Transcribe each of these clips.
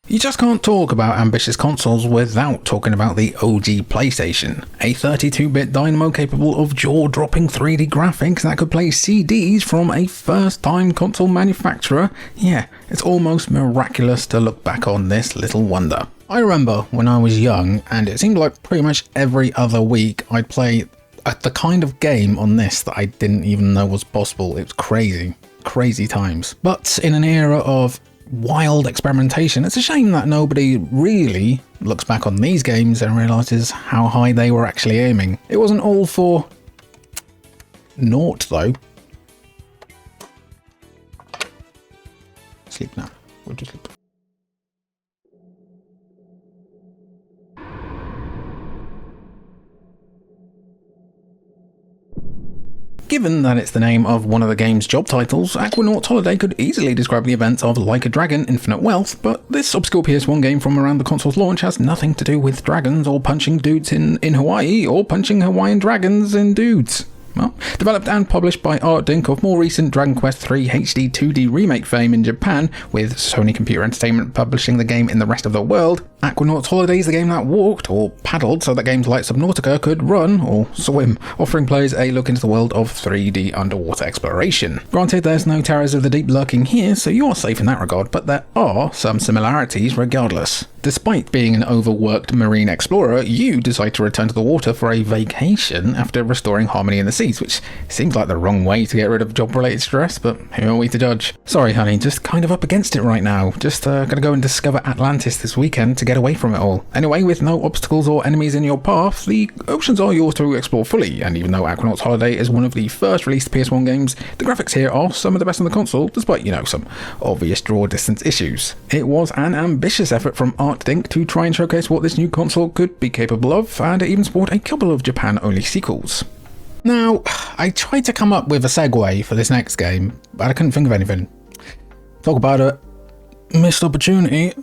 You just can't talk about ambitious consoles without talking about the OG PlayStation. A 32-bit dynamo capable of jaw-dropping 3D graphics that could play CDs from a first-time console manufacturer. Yeah, it's almost miraculous to look back on this little wonder. I remember when I was young, and it seemed like pretty much every other week I'd play the kind of game on this that I didn't even know was possible. It was crazy, crazy times. But in an era of wild experimentation, it's a shame that nobody really looks back on these games and realises how high they were actually aiming. It wasn't all for naught though. Sleep now. We'll just sleep. Given that it's the name of one of the game's job titles, Aquanaut's Holiday could easily describe the events of Like a Dragon, Infinite Wealth, but this obscure PS1 game from around the console's launch has nothing to do with dragons or punching dudes in Hawaii or punching Hawaiian dragons in dudes. Well, developed and published by ArtDink of more recent Dragon Quest III HD 2D remake fame in Japan, with Sony Computer Entertainment publishing the game in the rest of the world, Aquanaut's Holiday is the game that walked, or paddled, so that games like Subnautica could run, or swim, offering players a look into the world of 3D underwater exploration. Granted, there's no terrors of the deep lurking here, so you are safe in that regard, but there are some similarities regardless. Despite being an overworked marine explorer, you decide to return to the water for a vacation after restoring harmony in the seas, which seems like the wrong way to get rid of job-related stress, but who are we to judge? Sorry honey, just kind of up against it right now. Just gonna go and discover Atlantis this weekend to get away from it all. Anyway, with no obstacles or enemies in your path, the oceans are yours to explore fully, and even though Aquanaut's Holiday is one of the first released PS1 games, the graphics here are some of the best on the console, despite, you know, some obvious draw distance issues. It was an ambitious effort from ArtDink to try and showcase what this new console could be capable of, and it even spawned a couple of Japan-only sequels. Now, I tried to come up with a segue for this next game, but I couldn't think of anything. Talk about a missed opportunity.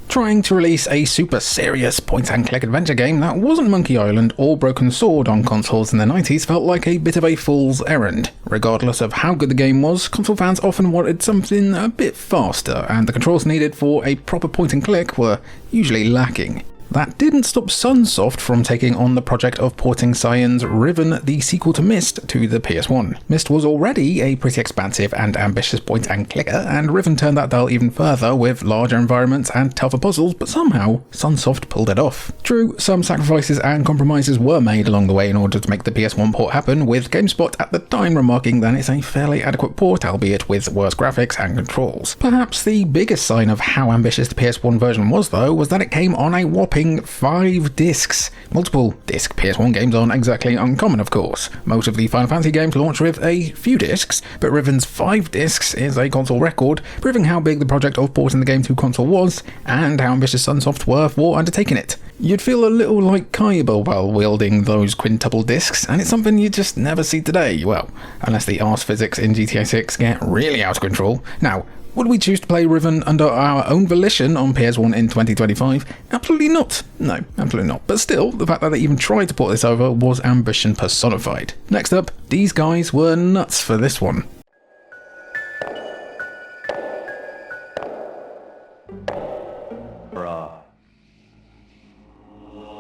Trying to release a super serious point-and-click adventure game that wasn't Monkey Island or Broken Sword on consoles in the 90s felt like a bit of a fool's errand. Regardless of how good the game was, console fans often wanted something a bit faster, and the controls needed for a proper point-and-click were usually lacking. That didn't stop Sunsoft from taking on the project of porting Cyan's Riven, the sequel to Myst, to the PS1. Myst was already a pretty expansive and ambitious point-and-clicker, and Riven turned that dial even further with larger environments and tougher puzzles, but somehow Sunsoft pulled it off. True, some sacrifices and compromises were made along the way in order to make the PS1 port happen, with GameSpot at the time remarking that it's a fairly adequate port, albeit with worse graphics and controls. Perhaps the biggest sign of how ambitious the PS1 version was, though, was that it came on a whopping 5 discs. Multiple disc PS1 games aren't exactly uncommon, of course. Most of the Final Fantasy games launch with a few discs, but Riven's 5 discs is a console record, proving how big the project of porting the game to console was, and how ambitious Sunsoft were for undertaking it. You'd feel a little like Kaiba while wielding those quintuple discs, and it's something you just never see today, well, unless the arse physics in GTA 6 get really out of control. Now, would we choose to play Riven under our own volition on PS1 in 2025? Absolutely not. No, absolutely not. But still, the fact that they even tried to port this over was ambition personified. Next up, these guys were nuts for this one.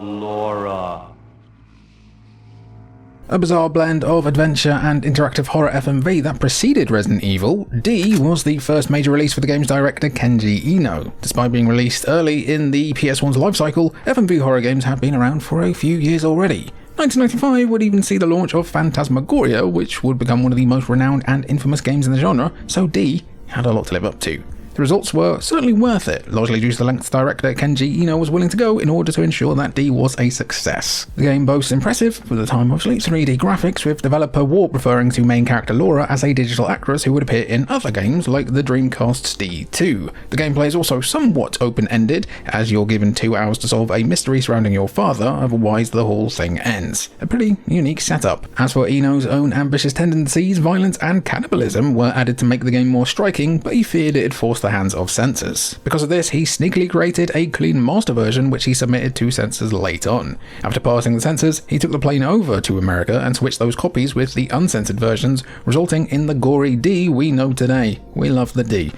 Laura. A bizarre blend of adventure and interactive horror FMV that preceded Resident Evil, D was the first major release for the game's director Kenji Ino. Despite being released early in the PS1's lifecycle, FMV horror games have been around for a few years already. 1995 would even see the launch of Phantasmagoria, which would become one of the most renowned and infamous games in the genre, so D had a lot to live up to. The results were certainly worth it, largely due to the lengths director Kenji Ino was willing to go in order to ensure that D was a success. The game boasts impressive, for the time obviously, 3D graphics, with developer Warp referring to main character Laura as a digital actress who would appear in other games like the Dreamcast's D2. The gameplay is also somewhat open-ended, as you're given 2 hours to solve a mystery surrounding your father, otherwise the whole thing ends. A pretty unique setup. As for Ino's own ambitious tendencies, violence and cannibalism were added to make the game more striking, but he feared it'd force the hands of censors. Because of this, he sneakily created a clean master version which he submitted to censors late on. After passing the censors, he took the plane over to America and switched those copies with the uncensored versions, resulting in the gory D we know today. We love the D.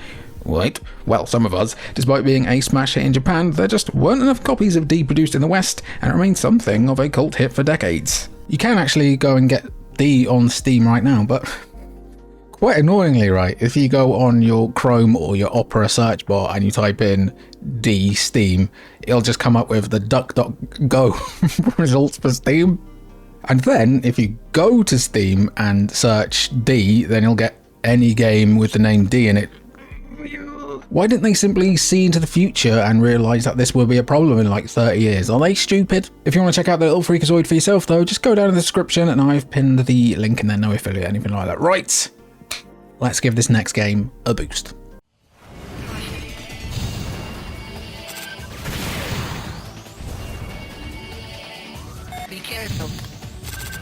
Right? Well, some of us. Despite being a smash hit in Japan, there just weren't enough copies of D produced in the West, and it remained something of a cult hit for decades. You can actually go and get D on Steam right now, but quite annoyingly, right, if you go on your Chrome or your Opera search bar and you type in D Steam, it'll just come up with the DuckDuckGo results for Steam. And then, if you go to Steam and search D, then you'll get any game with the name D in it. Why didn't they simply see into the future and realise that this will be a problem in like 30 years? Are they stupid? If you want to check out the little freakazoid for yourself though, just go down in the description and I've pinned the link in there, no affiliate, anything like that. Right, let's give this next game a boost. Be careful.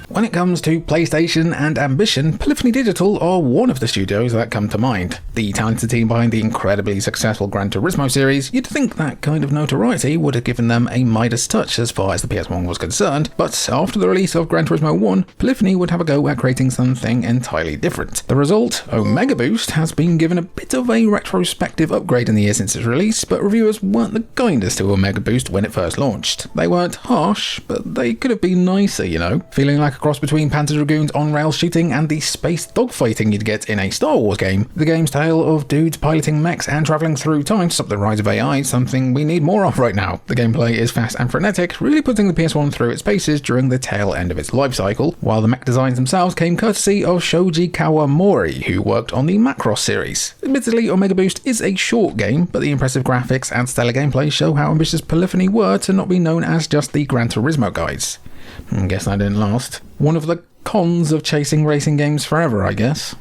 When it comes to PlayStation and ambition, Polyphony Digital are one of the studios that come to mind. The talented team behind the incredibly successful Gran Turismo series, you'd think that kind of notoriety would have given them a Midas touch as far as the PS1 was concerned, but after the release of Gran Turismo 1, Polyphony would have a go at creating something entirely different. The result, Omega Boost, has been given a bit of a retrospective upgrade in the year since its release, but reviewers weren't the kindest to Omega Boost when it first launched. They weren't harsh, but they could have been nicer, you know? Feeling like a cross between Panzer Dragoons on-rail shooting and the space dogfighting you'd get in a Star Wars game, the game's tale of dudes piloting mechs and travelling through time to stop the rise of AI is something we need more of right now. The gameplay is fast and frenetic, really putting the PS1 through its paces during the tail end of its life cycle, while the mech designs themselves came courtesy of Shoji Kawamori, who worked on the Macross series. Admittedly, Omega Boost is a short game, but the impressive graphics and stellar gameplay show how ambitious Polyphony were to not be known as just the Gran Turismo guys. I guess that didn't last. One of the cons of chasing racing games forever, I guess.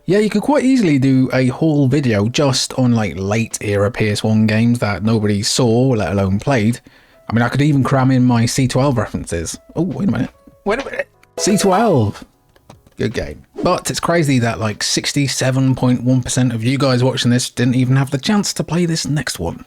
Yeah, you could quite easily do a whole video just on like late era PS1 games that nobody saw, let alone played. I mean, I could even cram in my C12 references. Oh, wait a minute. C12! Good game. But it's crazy that like 67.1% of you guys watching this didn't even have the chance to play this next one.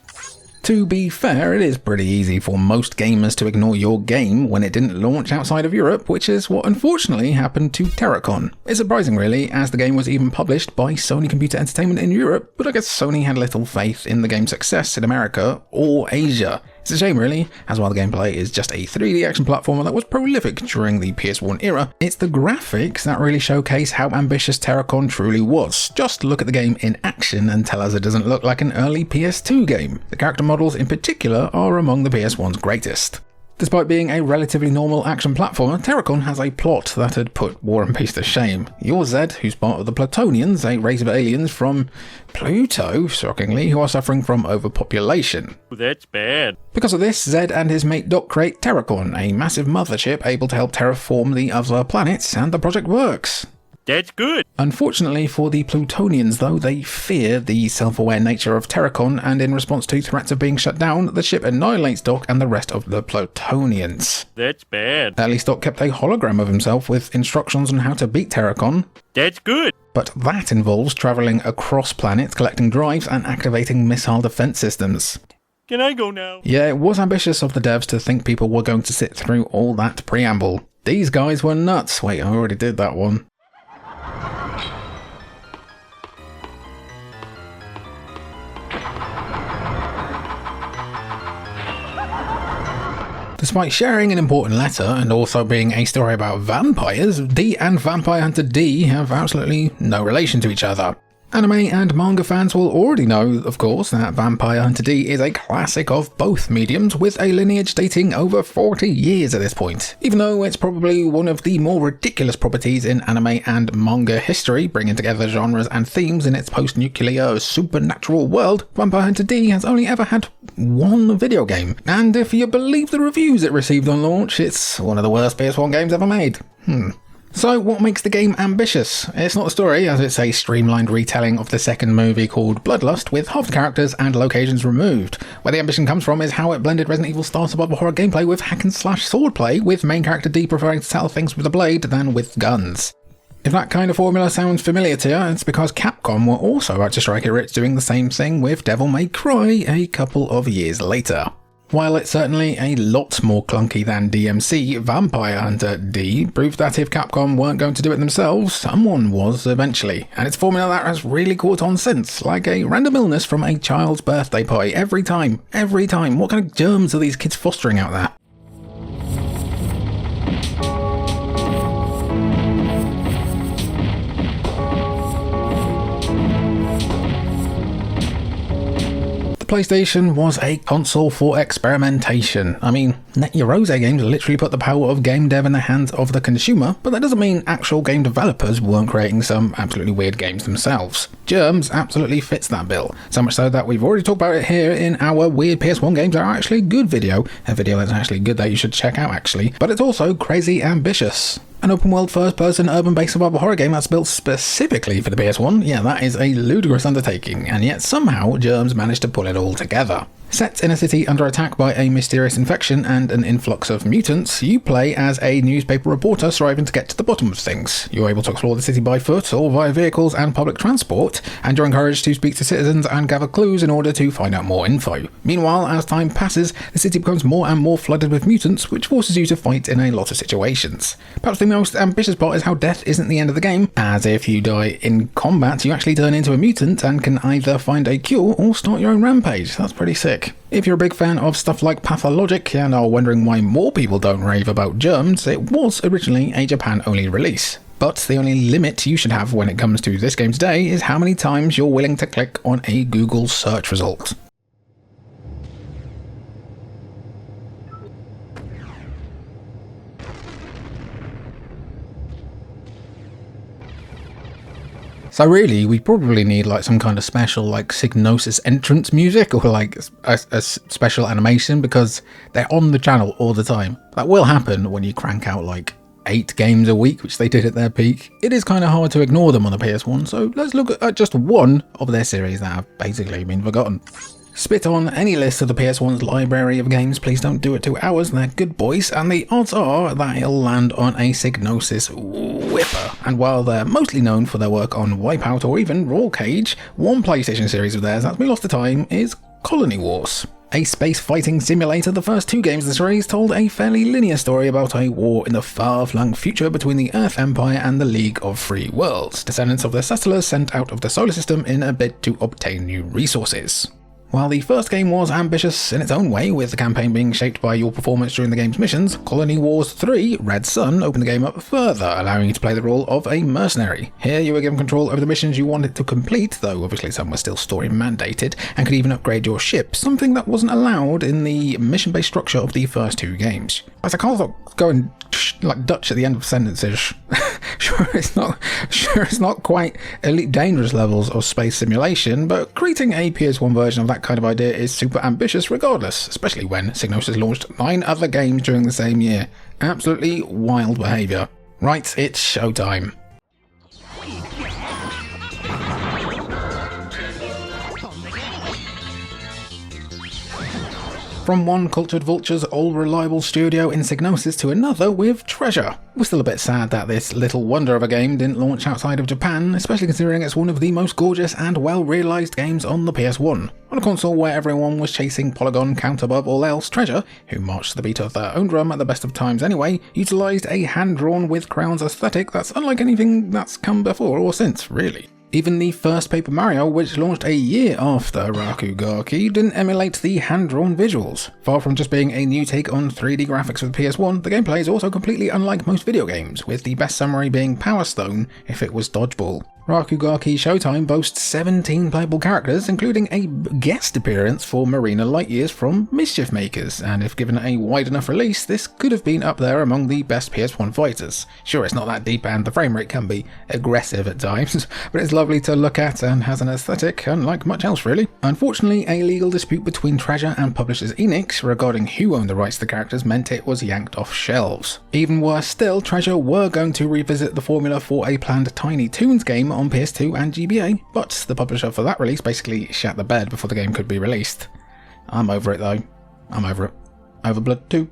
To be fair, it is pretty easy for most gamers to ignore your game when it didn't launch outside of Europe, which is what unfortunately happened to Terracon. It's surprising really, as the game was even published by Sony Computer Entertainment in Europe, but I guess Sony had little faith in the game's success in America or Asia. It's a shame really, as while the gameplay is just a 3D action platformer that was prolific during the PS1 era, it's the graphics that really showcase how ambitious Terracon truly was. Just look at the game in action and tell us it doesn't look like an early PS2 game. The character models in particular are among the PS1's greatest. Despite being a relatively normal action platformer, Terracon has a plot that had put War and Peace to shame. You're Zed, who's part of the Plutonians, a race of aliens from Pluto, shockingly, who are suffering from overpopulation. That's bad. Because of this, Zed and his mate Doc create Terracon, a massive mothership able to help terraform the other planets, and the project works. That's good. Unfortunately for the Plutonians though, they fear the self-aware nature of Terracon, and in response to threats of being shut down, the ship annihilates Doc and the rest of the Plutonians. That's bad. At least Doc kept a hologram of himself with instructions on how to beat Terracon. That's good. But that involves travelling across planets, collecting drives and activating missile defense systems. Can I go now? Yeah, it was ambitious of the devs to think people were going to sit through all that preamble. These guys were nuts. Wait, I already did that one. Despite sharing an important letter and also being a story about vampires, D and Vampire Hunter D have absolutely no relation to each other. Anime and manga fans will already know, of course, that Vampire Hunter D is a classic of both mediums with a lineage dating over 40 years at this point. Even though it's probably one of the more ridiculous properties in anime and manga history, bringing together genres and themes in its post-nuclear supernatural world, Vampire Hunter D has only ever had one video game. And if you believe the reviews it received on launch, it's one of the worst PS1 games ever made. So what makes the game ambitious? It's not a story, as it's a streamlined retelling of the second movie called Bloodlust with half the characters and locations removed. Where the ambition comes from is how it blended Resident Evil style survival horror gameplay with hack and slash swordplay, with main character D preferring to tackle things with a blade than with guns. If that kind of formula sounds familiar to you, it's because Capcom were also about to strike it rich doing the same thing with Devil May Cry a couple of years later. While it's certainly a lot more clunky than DMC, Vampire Hunter D proved that if Capcom weren't going to do it themselves, someone was eventually, and it's a formula that has really caught on since, like a random illness from a child's birthday party every time. What kind of germs are these kids fostering out there? PlayStation was a console for experimentation. I mean, Net Your Rose games literally put the power of game dev in the hands of the consumer, but that doesn't mean actual game developers weren't creating some absolutely weird games themselves. Germs absolutely fits that bill, so much so that we've already talked about it here in our Weird PS1 Games Are Actually Good video, a video that's actually good that you should check out actually, but it's also crazy ambitious. An open-world first-person urban-based survival horror game that's built specifically for the PS1, yeah, that is a ludicrous undertaking, and yet somehow Germs managed to pull it all together. Set in a city under attack by a mysterious infection and an influx of mutants, you play as a newspaper reporter striving to get to the bottom of things. You're able to explore the city by foot or via vehicles and public transport, and you're encouraged to speak to citizens and gather clues in order to find out more info. Meanwhile, as time passes, the city becomes more and more flooded with mutants, which forces you to fight in a lot of situations. Perhaps the most ambitious part is how death isn't the end of the game, as if you die in combat, you actually turn into a mutant and can either find a cure or start your own rampage. That's pretty sick. If you're a big fan of stuff like Pathologic and are wondering why more people don't rave about Germs, it was originally a Japan-only release. But the only limit you should have when it comes to this game today is how many times you're willing to click on a Google search result. So really, we probably need like some kind of special like Psygnosis entrance music or like a special animation, because they're on the channel all the time. That will happen when you crank out like 8 games a week, which they did at their peak. It is kind of hard to ignore them on the PS1, so let's look at just one of their series that have basically been forgotten. Spit on any list of the PS1's library of games, please don't do it to ours, they're good boys, and the odds are that it'll land on a Psygnosis whipper. And while they're mostly known for their work on Wipeout or even Raw Cage, one PlayStation series of theirs that's been lost to time is Colony Wars. A space fighting simulator, the first 2 games of the series told a fairly linear story about a war in the far-flung future between the Earth Empire and the League of Free Worlds, descendants of the settlers sent out of the solar system in a bid to obtain new resources. While the first game was ambitious in its own way, with the campaign being shaped by your performance during the game's missions, Colony Wars 3 Red Sun opened the game up further, allowing you to play the role of a mercenary. Here you were given control over the missions you wanted to complete, though obviously some were still story mandated, and could even upgrade your ship, something that wasn't allowed in the mission-based structure of the first 2 games. As I can't stop going like Dutch at the end of sentences. Sure, it's not quite Elite Dangerous levels of space simulation, but creating a PS1 version of that kind of idea is super ambitious regardless, especially when Psygnosis launched 9 other games during the same year. Absolutely wild behaviour. Right, it's showtime. From one cultured Vulture's all-reliable studio in Psygnosis to another with Treasure. We're still a bit sad that this little wonder of a game didn't launch outside of Japan, especially considering it's one of the most gorgeous and well-realised games on the PS1. On a console where everyone was chasing polygon count above all else, Treasure, who marched to the beat of their own drum at the best of times anyway, utilised a hand-drawn with crowns aesthetic that's unlike anything that's come before or since, really. Even the first Paper Mario, which launched a year after Rakugaki, didn't emulate the hand-drawn visuals. Far from just being a new take on 3D graphics for the PS1, the gameplay is also completely unlike most video games, with the best summary being Power Stone if it was Dodgeball. Rakugaki Showtime boasts 17 playable characters, including a guest appearance for Marina Lightyears from Mischief Makers, and if given a wide enough release, this could have been up there among the best PS1 fighters. Sure, it's not that deep and the frame rate can be aggressive at times, but it's lovely to look at and has an aesthetic unlike much else really. Unfortunately, a legal dispute between Treasure and publishers Enix regarding who owned the rights to the characters meant it was yanked off shelves. Even worse still, Treasure were going to revisit the formula for a planned Tiny Toons game on PS2 and GBA, but the publisher for that release basically shat the bed before the game could be released. I'm over it though. I'm over it. Over Blood 2.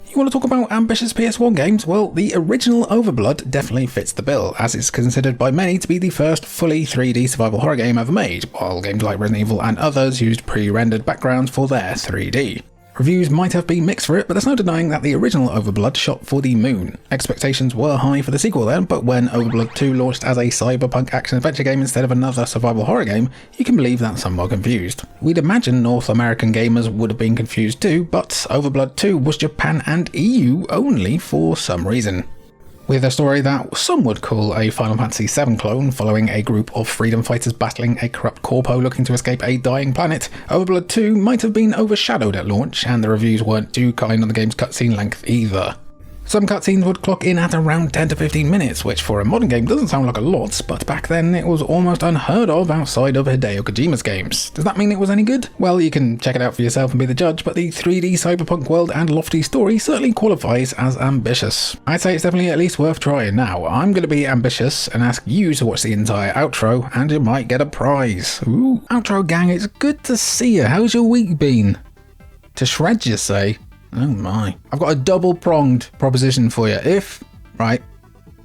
You want to talk about ambitious PS1 games? Well, the original Overblood definitely fits the bill, as it's considered by many to be the first fully 3D survival horror game ever made, while games like Resident Evil and others used pre-rendered backgrounds for their 3D. Reviews might have been mixed for it, but there's no denying that the original Overblood shot for the moon. Expectations were high for the sequel then, but when Overblood 2 launched as a cyberpunk action-adventure game instead of another survival horror game, you can believe that some were confused. We'd imagine North American gamers would have been confused too, but Overblood 2 was Japan and EU only for some reason. With a story that some would call a Final Fantasy VII clone following a group of freedom fighters battling a corrupt corpo looking to escape a dying planet, Overblood 2 might have been overshadowed at launch, and the reviews weren't too kind on the game's cutscene length either. Some cutscenes would clock in at around 10 to 15 minutes, which for a modern game doesn't sound like a lot, but back then it was almost unheard of outside of Hideo Kojima's games. Does that mean it was any good? Well, you can check it out for yourself and be the judge, but the 3D cyberpunk world and lofty story certainly qualifies as ambitious. I'd say it's definitely at least worth trying. Now, I'm going to be ambitious and ask you to watch the entire outro, and you might get a prize. Ooh, outro gang, it's good to see you. How's your week been? To shred, you say? Oh my. I've got a double-pronged proposition for you. If, right,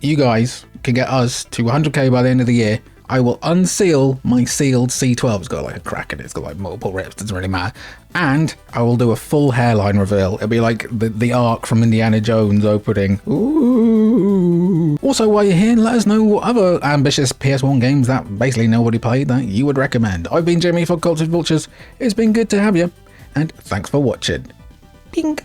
you guys can get us to 100k by the end of the year, I will unseal my sealed C12. It's got like a crack in it. It's got like multiple rips. Doesn't really matter. And I will do a full hairline reveal. It'll be like the arc from Indiana Jones opening. Ooh. Also, while you're here, let us know what other ambitious PS1 games that basically nobody played that you would recommend. I've been Jamie for Cultured Vultures. It's been good to have you. And thanks for watching. Ping.